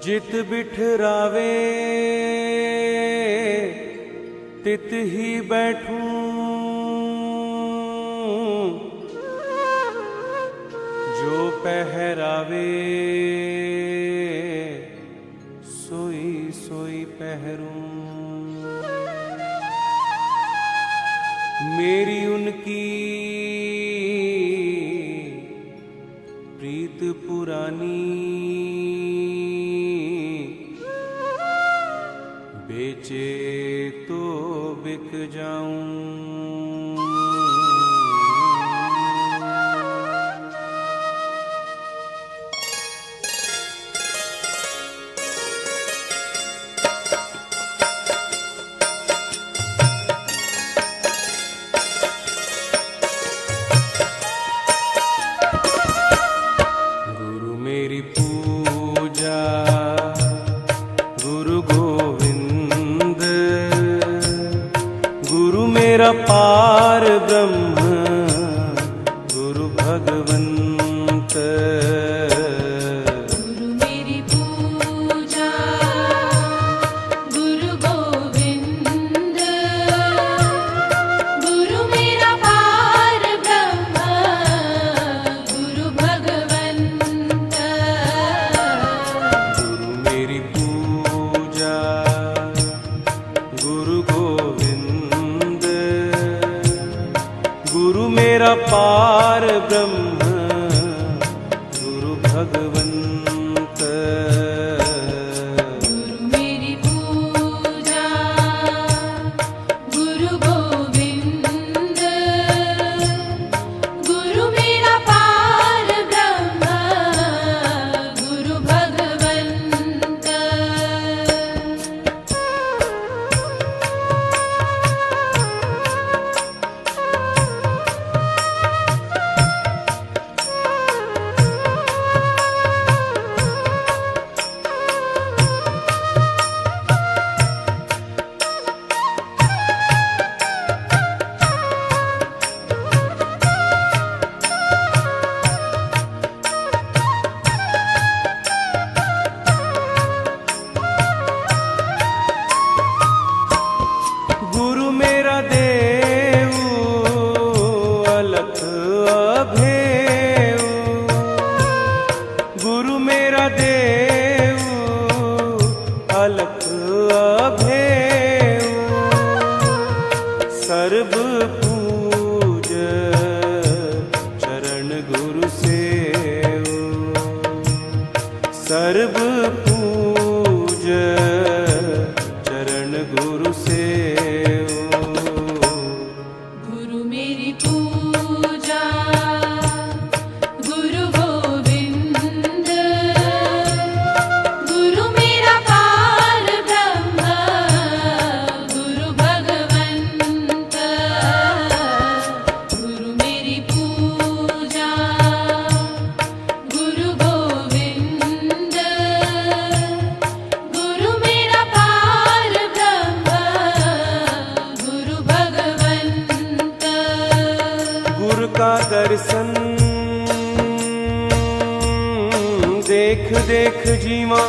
जित बिठरावे तित ही बैठूं, जो पहरावे सोई सोई पहरूं। मेरी उनकी प्रीत पुरानी, बेचे तो बिक जाऊं। गुरु मेरी पूजा गुरु गोविंद, गुरु मेरा पार ब्रह्म गुरु भगवंत। गुरु मेरी पूजा गुरु गोविंद, गुरु मेरा पार ब्रह्म गुरु भगवंत। गुरु मेरी पूजा गुरु गोविंद, गुरु मेरा पार ब्रह्म गुरु भगवंत। गुरु मेरी पूजा गुरु गोविंद, गुरु मेरा पार ब्रह्म गुरु भगवंत। गुरु मेरा देव अलख अभेव, गुरु मेरा देव अलख अभेव। सर्व पूज चरण गुरु सेव, सर्व पूज चरण गुरु सेव। गुरु मेरी पूजा गुरु गोविंद, गुरु मेरा पार ब्रह्म गुरु भगवंत। गुरु मेरी पूजा गुरु गोविंद, गुरु मेरा पार ब्रह्म गुरु भगवंत। गुरु का दर्शन देख देख जीवा,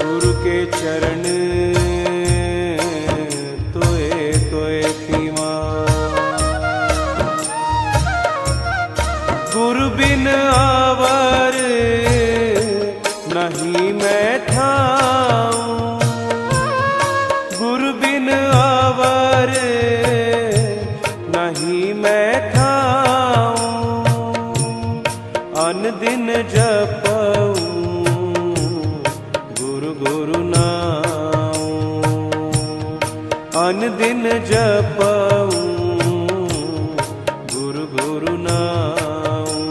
गुरु के चरण तोए तोए पीवा। गुरु बिन आवर नहीं मैं ठाऊं, गुरु बिन आवर नहीं मैं ठाऊं। अन दिन जपऊं गुरु गुरु नाऊं, अन दिन जपऊं गुरु गुरु नाऊं।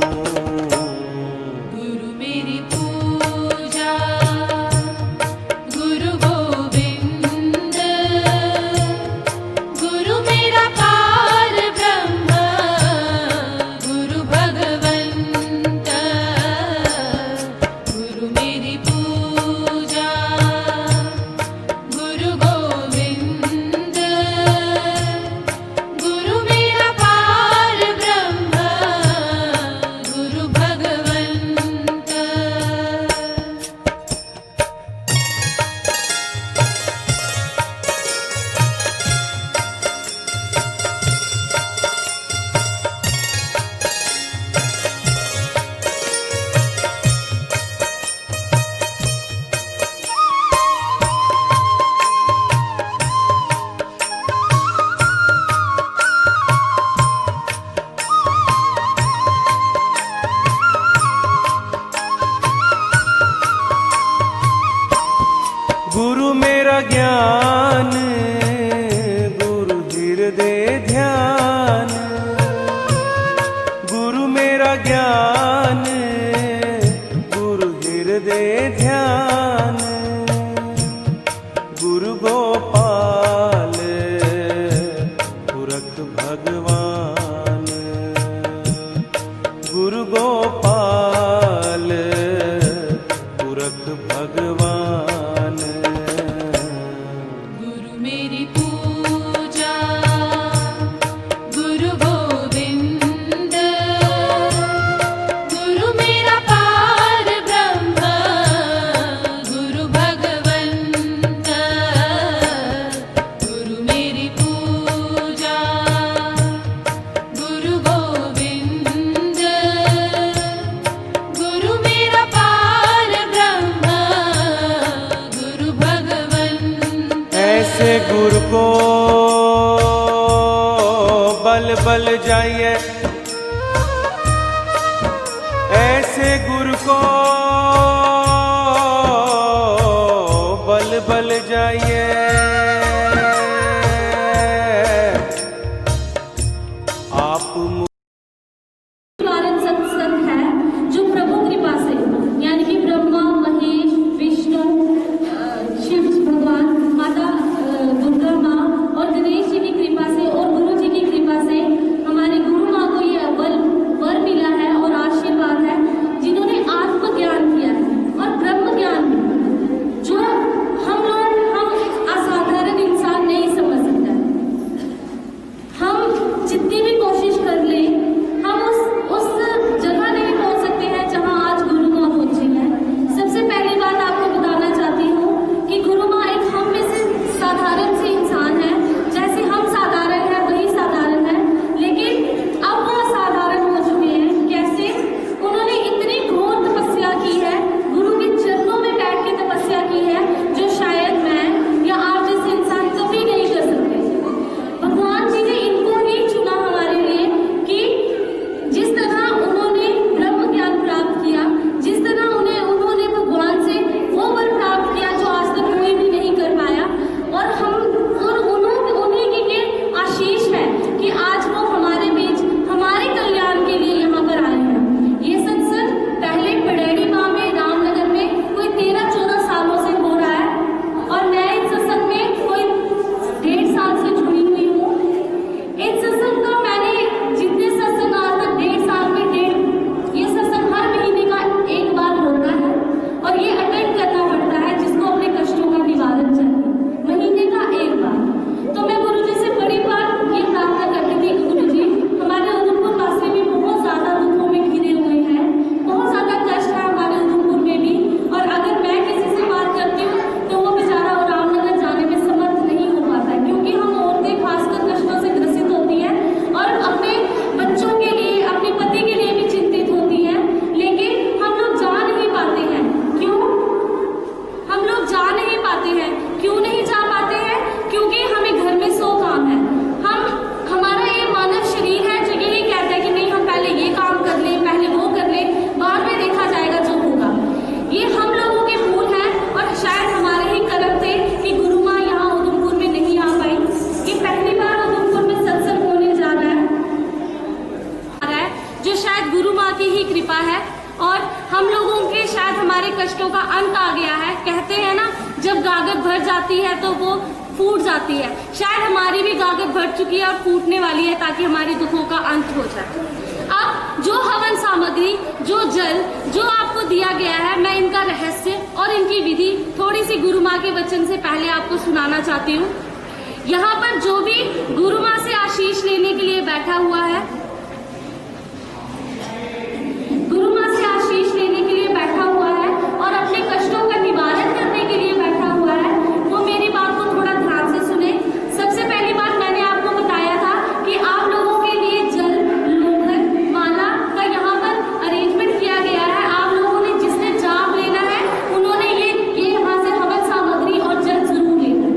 गुरु मेरी पूजा गुरु गोविंद, गुरु मेरा पार ब्रह्म गुरु भगवंत। गुरु मेरी पूजा गुरु गोविंद, हृदय ध्यान, गुरु मेरा ज्ञान, गुरु हृदय ध्यान, गुरु गोपाल पुरख भगवान, गुरु गोपाल पुरख भगवान। गुरु मेरी पूजा, गुरु गोविंद, गुरु मेरा पार ब्रह्म, गुरु भगवंत। गुरु मेरी पूजा, गुरु गोविंद, गुरु मेरा पार ब्रह्म, गुरु भगवंत। ऐसे गुरु को बल बल जाइए, ऐसे गुरु को बल बल जाइए। आप निवारण सत्संग है जो प्रभु कृपा से यानी कि ब्रह्मा महेश विष्णु शिव भगवान माता दुर्गा माँ और गणेश जी की कृपा से और गुरु जी की कृपा से हमारी गुरु माँ को ये वर मिला है और आशीर्वाद है, जिन्होंने आत्मज्ञान किया है और ब्रह्म ज्ञान भी, जो हम असाधारण इंसान नहीं समझ सकते। हम जितनी भी कोशिश कर ले, हम उस जगह नहीं पहुंच सकते हैं जहां आज गुरु माँ पहुंची है। सबसे पहली बात आपको बताना चाहती हूँ कि गुरु माँ एक हम में से साधारण से इंसान है, जैसे हम साधारण है वही साधारण है, लेकिन अब वो असाधारण हो चुके हैं। कैसे? उन्होंने इतनी घोर तपस्या की है, गुरु के चरणों में बैठ के तपस्या की है, जो शायद मैं या आप जैसे इंसान कभी नहीं कर सकते। भगवान जी ने इनको ही चुना हमारे लिए कि जिस तरह उन्होंने ब्रह्म ज्ञान प्राप्त किया, जिस तरह उन्होंने भगवान से वो वर प्राप्त किया जो आज तक कोई भी नहीं कर पाया, और उन्हीं की ये आशीष है कि आज वो हमारे बीच हमारे कल्याण के लिए यहाँ पर आए हैं। ये सत्संग पहले पड़ेड़ी माँ में रामनगर में कोई 13-14 सालों से हो रहा है और मैं इस सत्संग में कोई 1.5 साल से जुड़ी हुई हूँ। इस सत्संग का मैंने जितने सत्संग आज तक 1.5 साल में ये सत्संग हर महीने का एक बार होता है और ये अटेंड करना पड़ता है, जिसको अपने कष्टों का निवारण चाहिए, महीने का एक बार। तो मैं गुरु जी से बड़ी बार ये प्रार्थना करती थी, गुरु जी हमारे उधमपुर वासी भी बहुत ज्यादा दुखों में घिरे हुए हैं, बहुत ज्यादा कष्ट है हमारे उधमपुर में भी, और अगर मैं किसी से बात करती हूँ तो वो बेचारा रामनगर जाने में समर्थ नहीं हो पाता है, क्योंकि हम औरतें खासकर कष्टों से ग्रसित होती हैं और अपने बच्चों के लिए, अपने पति के लिए भी चिंतित होती हैं, लेकिन हम लोग जा नहीं पाते हैं। क्यों हम लोग जा नहीं पाते हैं? क्यों नहीं जा पाते हैं? क्योंकि हमें घर में 100 काम है। हमारा ये मानव शरीर है जो यही कहता है कि नहीं, हम पहले ये काम कर लें, पहले वो कर लें, बाद में देखा जाएगा जो होगा। ये हम लोगों के भूल है और शायद हमारे ही कर्म थे कि गुरु माँ यहाँ उधमपुर में नहीं आ पाई। ये पहली बार उधमपुर में सत्संग होने जा रहा है, जो शायद गुरु माँ की ही कृपा है, और हम लोगों के शायद हमारे कष्टों का अंत आ गया है। कहते हैं ना, जब गागर भर जाती है तो वो फूट जाती है। शायद हमारी भी गागर भर चुकी है और फूटने वाली है, ताकि हमारे दुखों का अंत हो जाए। अब जो हवन सामग्री, जो जल, जो आपको दिया गया है, मैं इनका रहस्य और इनकी विधि थोड़ी सी गुरु माँ के वचन से पहले आपको सुनाना चाहती हूँ। यहाँ पर जो भी गुरु माँ से आशीष लेने के लिए बैठा हुआ है, गुरु माँ से आशीष लेने के लिए बैठा हुआ है और अपने कष्टों का निवारण करने के लिए बैठा हुआ है, वो मेरी बात को थोड़ा ध्यान से सुने। सबसे पहली बात मैंने आपको बताया था कि आप लोगों के लिए जल, लोहर, माला का यहाँ पर अरेंजमेंट किया गया है। आप लोगों ने जिसने जाप लेना है, उन्होंने ये यहाँ से हवन सामग्री और जल जरूर लेना है।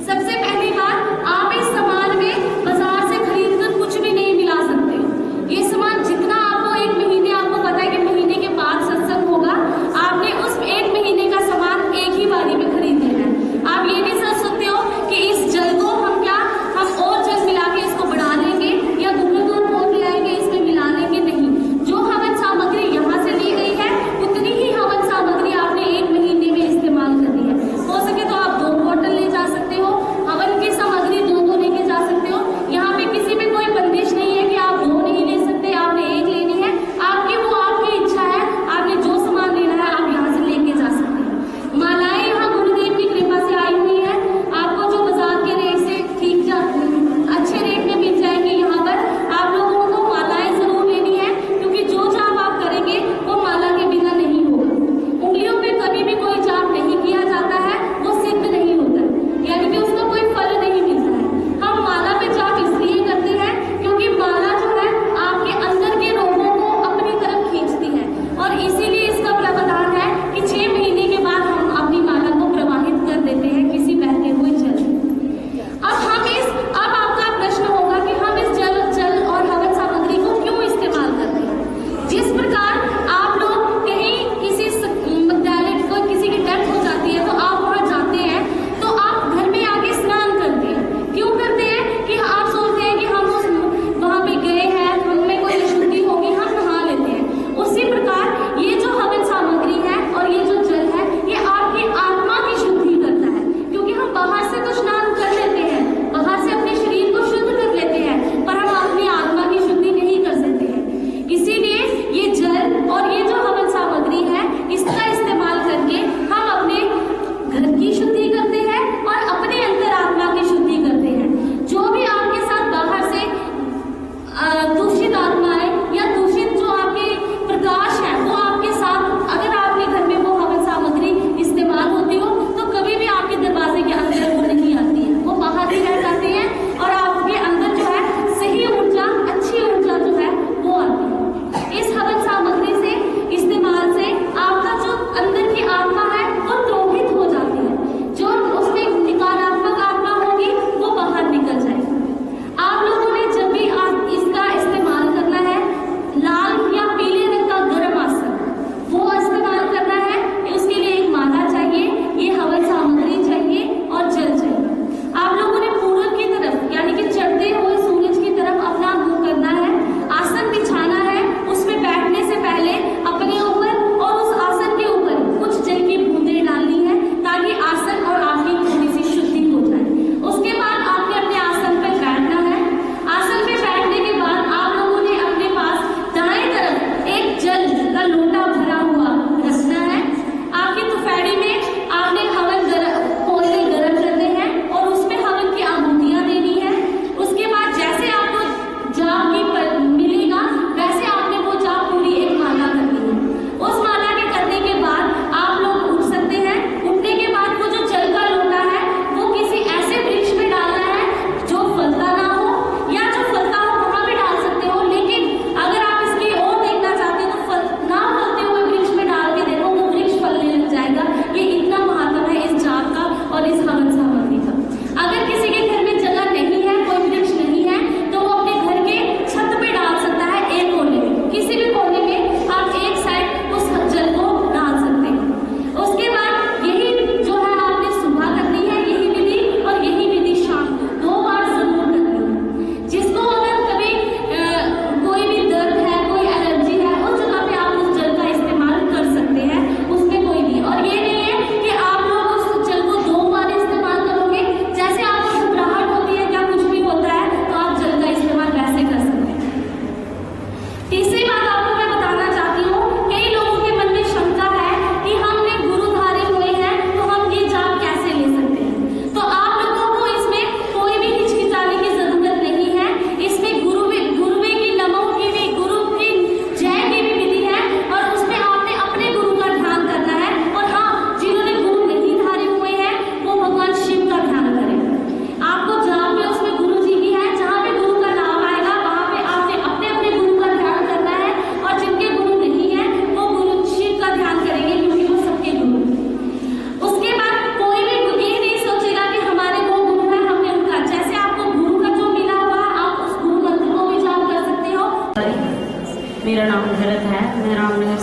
सबसे पहली बात, आप इस सामान में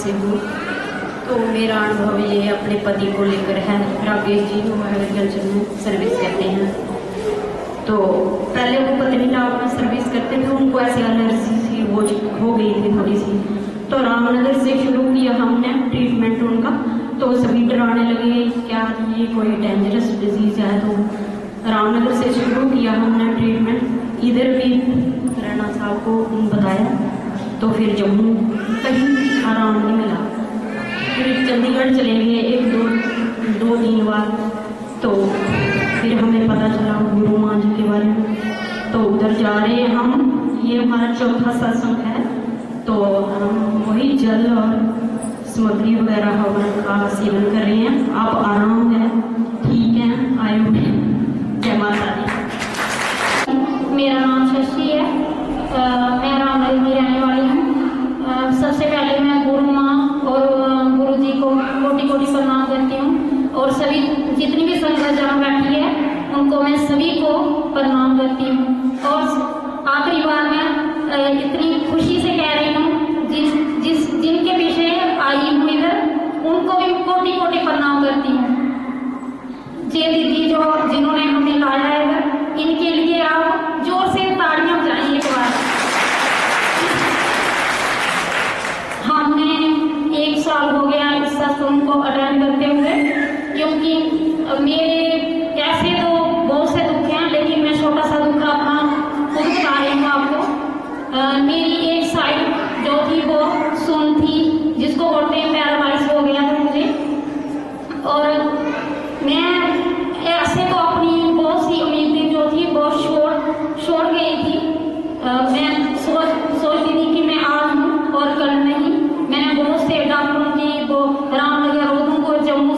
से हूँ। तो मेरा अनुभव ये अपने पति को लेकर है। राकेश जी वो एग्रीकल्चर में सर्विस करते हैं। तो पहले वो पत्नीटॉप में सर्विस करते थे, उनको ऐसे एलर्जी सी वो हो गई थी थोड़ी सी। तो रामनगर से शुरू किया हमने ट्रीटमेंट उनका। तो सभी डराने लगे क्या ये कोई डेंजरस डिजीज है। तो रामनगर से शुरू किया हमने ट्रीटमेंट। इधर भी राणा साहब को बताया, तो फिर जम्मू कहीं आराम नहीं मिला। फिर चंडीगढ़ चले गए दो तीन बार। तो फिर हमें पता चला गुरु माँ जी के बारे में। तो उधर जा रहे हैं हम। ये हमारा चौथा सत्संग है। तो हम वही जल और सामग्री वगैरह हवन का सेवन कर रहे हैं। आप आराम है, ठीक है, आयु है। जय माता दी। मेरा नाम शशि है। मैं रामनगर की रहने वाली हूँ। सबसे पहले मैं गुरु माँ और गुरु जी को कोटि कोटि प्रणाम करती हूँ, और सभी जितनी भी संगत जहाँ बैठी है उनको मैं सभी को प्रणाम करती हूँ। और आखिरी बार मैं इतनी खुशी से कह रही हूँ, जिनके पीछे आई हूँ इधर, उनको भी कोटि कोटि प्रणाम करती हूँ। जे दीदी जिन्होंने हमें लाया है इधर, इनके लिए आप जोर से ताड़ियां बजाइए एक बार। हमने 1 साल हो गया इस सत्संग को अटेंड करते हुए, क्योंकि मेरे ऐसे तो बहुत से दुख हैं, लेकिन मैं छोटा सा दुख अपना खुद बता रही हूँ आपको। मेरी एक साइड जो थी वो सुन थी, जिसको बोलते हैं पैरालाइज हो गया था मुझे। और मैं ऐसे तो अपनी बहुत सी उम्मीदें जो थी बहुत छोड़ गई थी। मैं सोचती थी कि मैं आज हूँ और कल नहीं। मैंने बहुत से डॉक्टरों की वो रामनगर, उधमपुर, जम्मू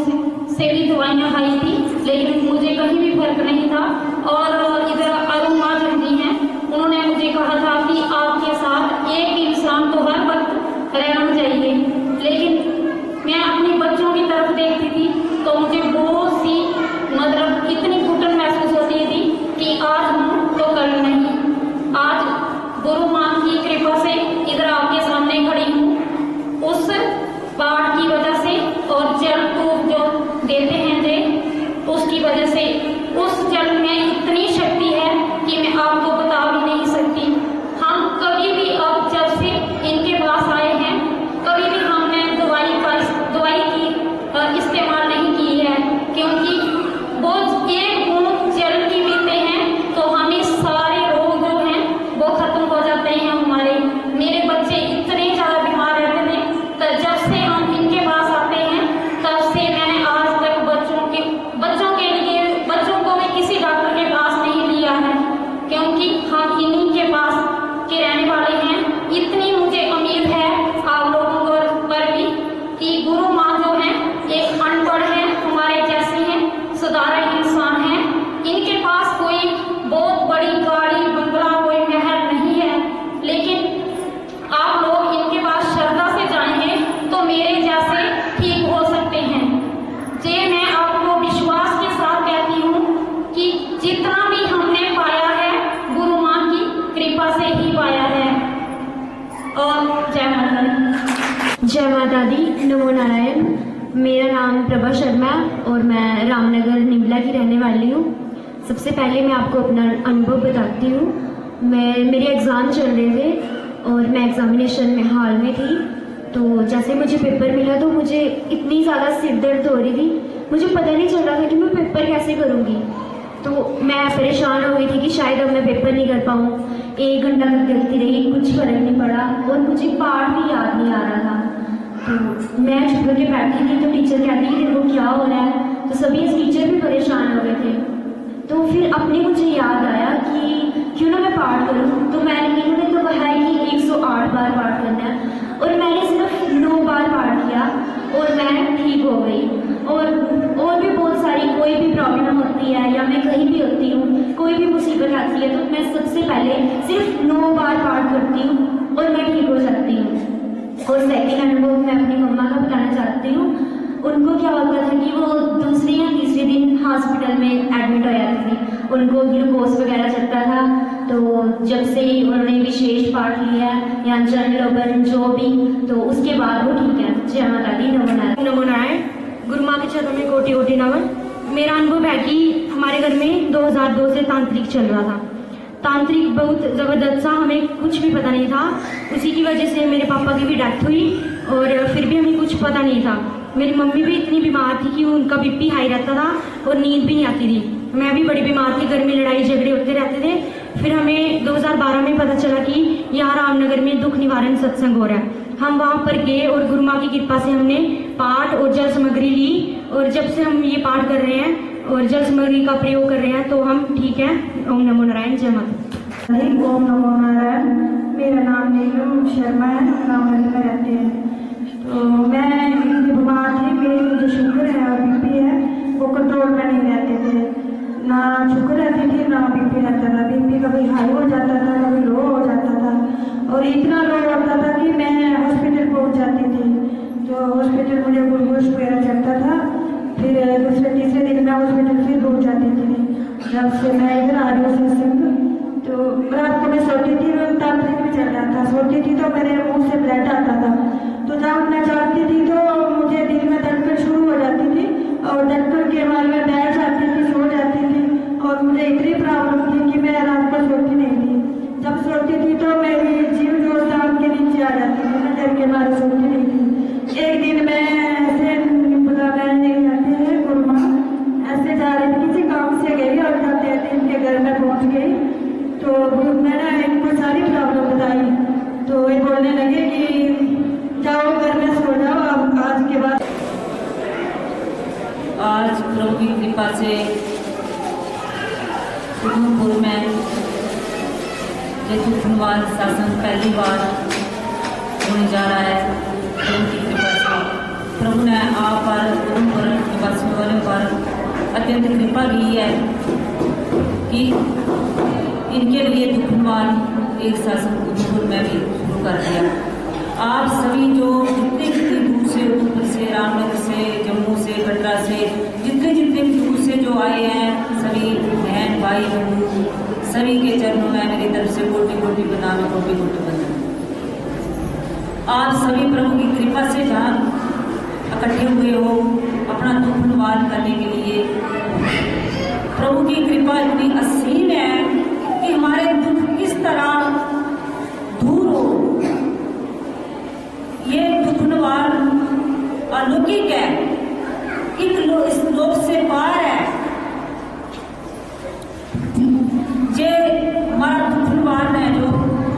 से भी दवाइयाँ खाई थी, लेकिन मुझे कहीं भी फर्क नहीं था। और इधर अरुण महाजन जी हैं, उन्होंने मुझे कहा था कि आपके साथ एक इंसान तो हर वक्त रहना चाहिए। लेकिन मैं अपने बच्चों की तरफ देखती थी तो मुझे बहुत सी मतलब इतनी घुटन महसूस होती थी कि आज हूँ तो कल नहीं। आज गुरु माँ की कृपा से इधर आपके सामने खड़ी हूँ, उस पाठ की वजह से और जल को जो देते हैं जे उसकी वजह से। उस जल में इतनी शक्ति है कि मैं आपको बता भी नहीं सकती। हम कभी भी अब जब से इनके पास आए हैं, कभी भी हमने दवाई की इस्तेमाल नहीं की है, क्योंकि वो एक बूंद जल की पीते हैं तो हमें सारे रोग जो हैं वो खत्म हो जाते हैं हमारे। मेरे बच्चे इतने ज़्यादा बीमार रहते थे, तो जब से हम इनके पास आते हैं तब से मैंने आज तक बच्चों को भी किसी डॉक्टर के पास नहीं लिया है, क्योंकि हम इन्हीं के पास के रहने वाले हैं। इतनी मुझे उम्मीद है आप लोगों पर भी कि गुरु माँ जो है एक अनपढ़ है, हमारे जैसे हैं, साधारण इंसान है। इनके पास कोई बहुत बड़ी गाड़ी बंगला कोई महल नहीं है, लेकिन आप लोग इनके पास श्रद्धा से जाएंगे तो मेरे जैसे ठीक हो सकते हैं। जे मैं आपको विश्वास के साथ कहती हूँ कि जितना भी हमने पाया है गुरु माँ की कृपा से ही पाया है। और जय माता दी। जय माता दी। नमो नारायण। मेरा नाम प्रभा शर्मा और मैं रामनगर निमला की रहने वाली हूँ। सबसे पहले मैं आपको अपना अनुभव बताती हूँ। मेरे एग्ज़ाम चल रहे थे और मैं एग्ज़ामिनेशन में हाल में थी। तो जैसे मुझे पेपर मिला तो मुझे इतनी ज़्यादा सिर दर्द हो रही थी, मुझे पता नहीं चल रहा था कि मैं पेपर कैसे करूँगी। तो मैं परेशान हो गई थी कि शायद अब मैं पेपर नहीं कर पाऊँ। 1 घंटा तक देखती रही, कुछ फर्क नहीं पड़ा और मुझे पाठ भी याद नहीं आ रहा था। तो मैं चुप करके बैठी थी, तो टीचर कहती कि देखो क्या हो रहा है। तो सभी टीचर भी परेशान हो गए थे। तो फिर अपने मुझे याद आया कि क्यों ना मैं पाठ करूँ। तो इन्होंने तो कहा है कि 108 बार पाठ करना है, और मैंने सिर्फ 9 बार पाठ किया और मैं ठीक हो गई। और भी बहुत सारी कोई भी प्रॉब्लम होती है या मैं कहीं भी होती हूँ, कोई भी मुसीबत आती है, तो मैं सबसे पहले सिर्फ 9 बार पाठ करती हूँ और मैं ठीक हो जाती हूँ। और सेकेंड अनुभव मैं अपनी मम्मा का बताना चाहती हूँ। उनको क्या होता था कि वो दूसरे या तीसरे दिन हॉस्पिटल में एडमिट हो जाती थी, उनको ग्लूकोज वगैरह चढ़ता था। तो जब से उन्होंने विशेष पाठ लिया या जनलोबन जो भी, तो उसके बाद वो ठीक है। जय माता दी। नमो नारायण। गुरु माँ के चरणों में कोटि कोटि नमन। मेरा अनुभव है कि हमारे घर में 2002 से तांत्रिक चल रहा था। तांत्रिक बहुत ज़बरदस्त था, हमें कुछ भी पता नहीं था। उसी की वजह से मेरे पापा की भी डेथ हुई और फिर भी हमें कुछ पता नहीं था। मेरी मम्मी भी इतनी बीमार थी कि उनका बीपी हाई रहता था और नींद भी नहीं आती थी। मैं भी बड़ी बीमार थी, घर में लड़ाई झगड़े होते रहते थे। फिर हमें 2012 में पता चला कि यहाँ रामनगर में दुख निवारण सत्संग हो रहा है। हम वहाँ पर गए और गुरु माँ की कृपा से हमने पाठ और जल सामग्री ली, और जब से हम ये पाठ कर रहे हैं और जल सामग्री का प्रयोग कर रहे हैं तो हम ठीक हैं। ओम नमो नारायण। जय माता। ओम नमो नारायण। मेरा नाम नीलम शर्मा है, रामनगर में रहते हैं। तो मैं इतनी बीमार थी, मुझे शुगर है और बीपी है, वो कंट्रोल में नहीं रहते थे। ना शुगर रहती थी ना बीपी रहता था। बीपी कभी हाई हो जाता था, कभी लो हो जाता था, और इतना लो होता था कि मैं हॉस्पिटल पहुंच जाती थी। तो हॉस्पिटल मुझे ग्लूकोज वगैरह चढ़ता था, फिर दूसरे तीसरे दिन मैं हॉस्पिटल फिर पहुंच जाती थी। जब से मैं इधर आ रही हूँ सत्संग, तो रात को मैं सोती थी, तांत्रिक भी चल रहा था। सोती थी तो मेरे मुंह से ब्लड आता था, तो जब मैं जागती थी तो मुझे दिल में धड़कन शुरू हो जाती थी और धड़कन के बाद में बैठ जाती थी, सो जाती थी। और मुझे इतनी प्रॉब्लम थी कि मैं रात को सोती नहीं थी। जब सोती थी तो मेरी जीव जो दांत के नीचे आ जाती थी, मैं डर के मारे सोती नहीं थी। एक दिन मैं ऐसे जाते हैं गुरु माँ, ऐसे जा रही थी, किसी काम से गई और जाते हैं इनके घर में पहुँच गई। तो मैंने इनको सारी प्रॉब्लम बताई, तो ये बोलने लगे कि जाओ घर में सो जाओ, अब आज के बाद। आज प्रभु की कृपा से उधमपुर में ये दुखनिवारण शासन पहली बार होने जा रहा है। प्रभु की कृपा से प्रभु ने आप पर उधमपुर निवासियों वालों पर अत्यंत कृपा की है कि इनके लिए दुखनिवारण एक शासन उधमपुर में भी शुरू कर दिया। आप सभी जो जितने दूर से, उधमपुर से, रामनगर से, जम्मू से, कटरा से, जितने दूर से जो आए हैं, सभी बहन भाई बंधु सभी के चरणों में मेरी तरफ से कोटि कोटि प्रणाम, कोटि कोटि वंदन। आप सभी प्रभु की कृपा से जहाँ इकट्ठे हुए हो अपना दुख निवारण करने के लिए, प्रभु की कृपा इतनी असीम है कि हमारे दुख किस तरह दूर हो। ये दुख निवारण अलौकिक है, इस लोक से पार है। ये हमारा दुख निवारण है जो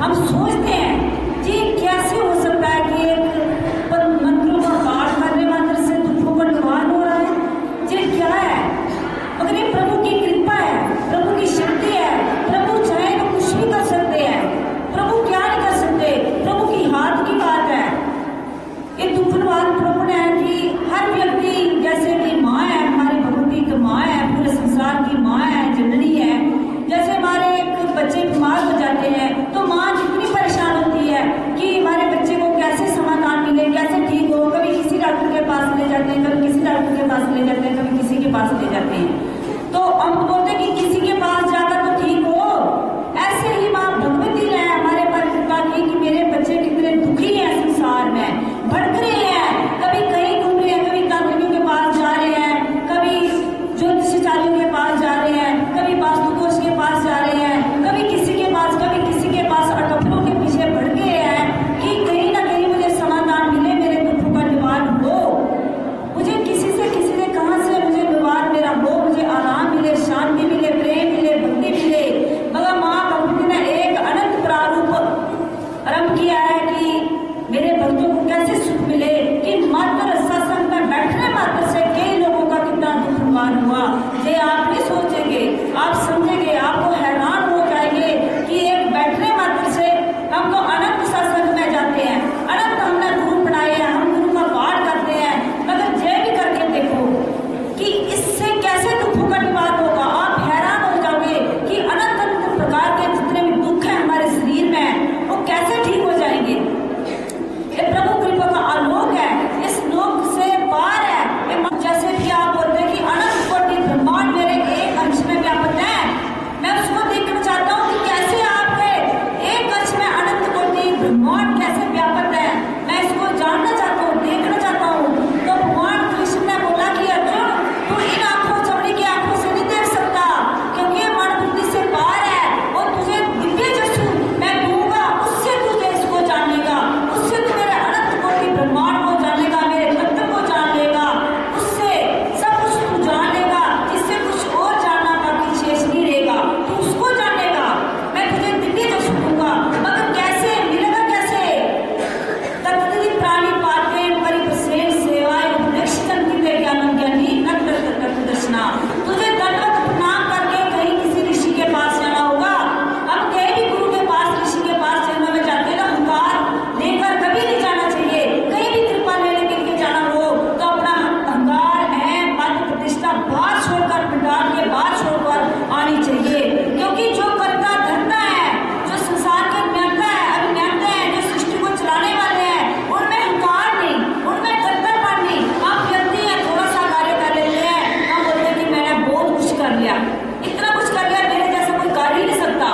हम सोचते हैं जी कैसे हो सकता है कि एक पर मंत्रों का पाठ करने मात्र से दुखों का निवारण हो रहा है। ये क्या है? मगर ये प्रभु की कृपा है, प्रभु की शक्ति है। प्रभु चाहे तो कुछ भी ब्रह्मांड कैसे व्यापक है, मैं इसको जानना चाहता हूँ, देखना चाहता हूँ। तो भगवान कृष्ण ने बोला कि अर्जुन, तू इन आंखों चमड़ी की आंखों से नहीं देख सकता, क्योंकि ये मन बुद्धि से पार है, और तुझे दिव्य जसु मैं दूंगा, उससे तुझे इसको जानेगा, उससे तू मेरे अनंत कोटि ब्रह्मांड को जानेगा, मेरे तत्व को जान लेगा, उससे सब कुछ तू जान लेगा, जिससे कुछ और जानना बाकी शेष नहीं रहेगा, तू उसको जानेगा। मैं तुझे दिव्य जसु दूंगा, मगर कैसे मिलेगा, कैसे? तत्विधि प्राणी पाते परिप्रसेन सेवाएं उपदेक्षितन दिव्य ज्ञानम ज्ञानी नत्र तत्व दर्शना। तुझे दंडवत प्रणाम करके कहीं किसी ऋषि के पास जाना होगा। हम कहीं भी गुरु के पास, ऋषि के पास जन्म में जाते हैं ना, अहंकार लेकर कभी नहीं जाना चाहिए। कहीं भी कृपा लेने के लिए जाना हो तो अपना अहंकार है पद प्रतिष्ठा बाहर छोड़कर, पिटार के बाहर छोड़कर आनी चाहिए, क्योंकि जो करता धरता है, जो संसार के नियंता है, अभियंता है, जो सृष्टि को चलाने वाले हैं, उनमें अहंकार नहीं, उनमें कर्तव्यपन नहीं। हम व्यक्ति हैं, थोड़ा सा कार्य कर लेते हैं, हम बोलते हैं कि मैंने बहुत कुछ कर लिया, इतना कुछ कर लिया, मेरे जैसा कोई कर ही नहीं सकता।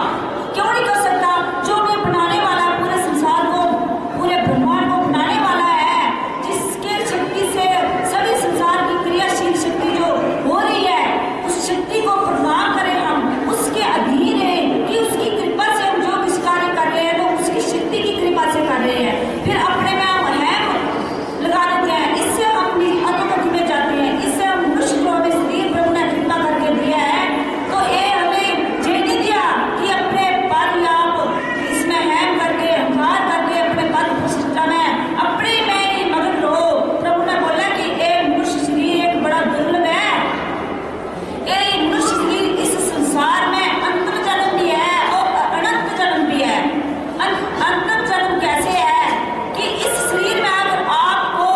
क्यों नहीं कर सकता? जो हमें बनाने वाला, पूरे संसार को, पूरे ब्रह्मांड को बनाने वाला है, जिसके शक्ति से सभी संसार की क्रियाशील शक्ति जो हो रही है, उस शक्ति को प्रणाम करें हम, उसके अधीन है कि उसकी कृपा से हम जो कुछ कार्य कर रहे हैं तो उसकी शक्ति की कृपा से कर रहे हैं। फिर अपने में हम अहम लगा देते हैं, इससे हम अधोगति में जाते हैं, इससे हम मनुष्य को हमें शरीर प्रभु ने कृपा करके दिया है, तो ये हमें जेल नहीं दिया कि अपने पर आप इसमें अहम करके, अहंकार करके, अपने पद प्रतिष्ठा में अपने में ही मगन रहो। प्रभु ने बोला कि ये मनुष्य शरीर एक बड़ा दुर्लभ है, ये मनुष्य शरीर इस संसार में अंतिम जन्म भी है और अनंत जन्म भी है। अंतिम जन्म कैसे है कि इस शरीर में अगर आपको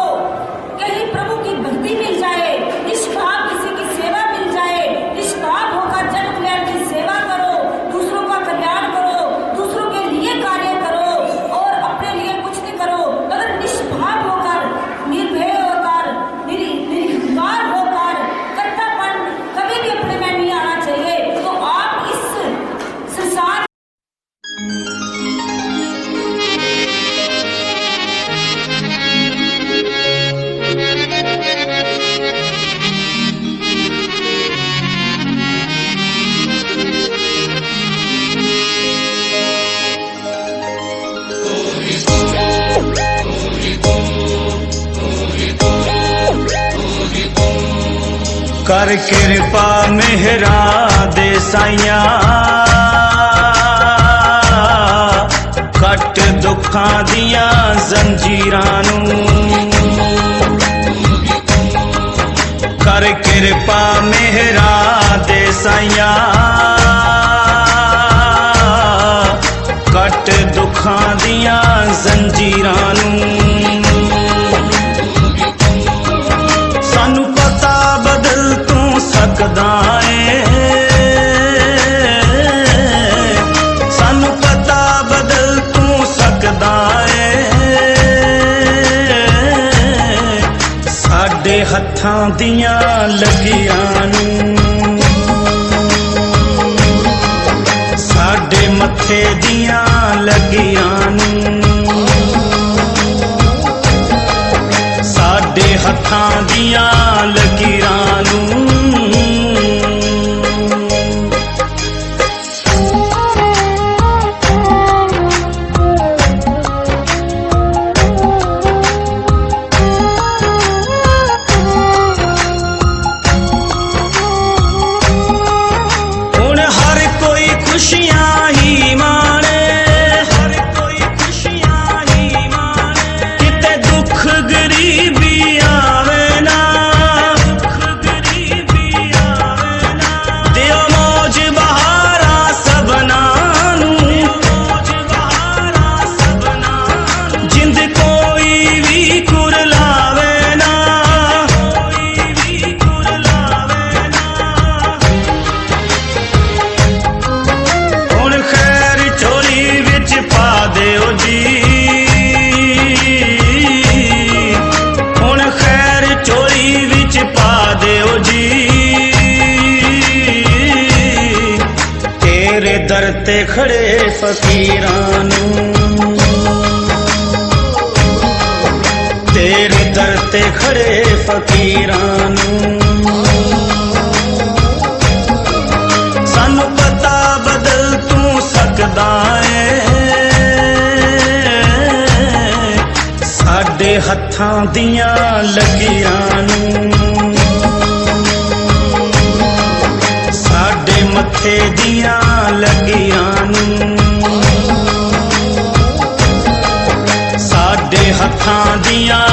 कहीं प्रभु की भक्ति मिल जाए, निष्काम किसी की सेवा मिल जाए, निष्काम होकर जन कल्याण की सेवा करो, दूसरों का कल्याण करो, दूसरों के लिए कार्य करो और अपने लिए कुछ नहीं करो, अगर निष्भाव होकर, निर्भय होकर, निर्विकार होकर, कर्तापन कभी भी अपने में नहीं आना चाहिए, तो आप इस संसार कर कृपा मेहरा दे साइया, कट दुखां दियां जंजीरां नूं। कर कृपा मेहरा दे साइया, कट दुखां दियां जंजीरां नूं। सानू पता बदल तू सकदा है, सानू पता बदल तू सकदा है, साडे हत्थां दियां लकीरां नूं, साडे मत्थे दियां लकीरां नूं, साडे हत्थां दियां लकीरां नूं। हुण हर कोई खुशियां ही माणे, हर कोई खुशियां ही माणे, किते दुख गरीबी आवे ना, दुख गरीबी आवे ना, दियो मौज बहारा सबना नूं, मौज बहारा सबना नूं, जिंद कोई भी कुरलावे ना, कोई भी कुरलावे ना। हुण खैर झोली विच पा दिओ जी, हुण खैर झोली विच पा दिओ जी, तेरे दर ते खड़े फकीरां नूं। ਤੇਰੇ ਦਰ ਤੇ ਖੜੇ ਫਕੀਰਾਂ ਨੂੰ। ਸਾਨੂੰ ਪਤਾ ਬਦਲ ਤੂੰ ਸਕਦਾ ਏ, ਸਾਡੇ ਹੱਥਾਂ ਦੀਆਂ ਲਕੀਰਾਂ ਨੂੰ, ਸਾਡੇ ਮੱਥੇ ਦੀਆਂ ਲਕੀਰਾਂ ਨੂੰ, ਸਾਡੇ ਹੱਥਾਂ ਦੀਆਂ